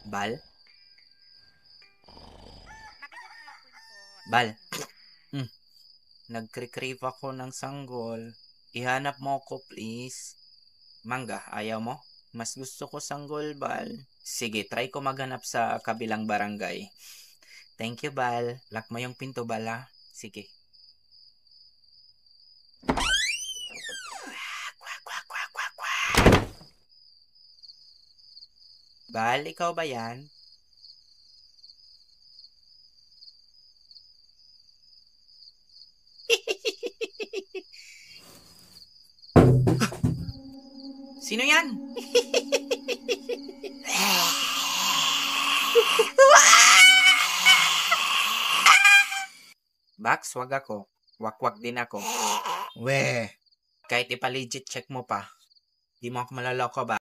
Bal? Magandang hapon po. Bal? Nagkri-crave ako ng sanggol. Ihanap mo ko, please. Mangga, ayaw mo? Mas gusto ko sanggol, Bal. Sige, try ko maghanap sa kabilang barangay. Thank you, Bal. Lock mo yung pinto, Bal, ha? Sige. Kwak, kwak, kwak, kwak, kwak. Bal, ikaw ba yan? Sino yan? Bax, wag ako. Wakwak din ako. Weh, Kahit ipa-legit check mo pa, di mo ako malaloko ba?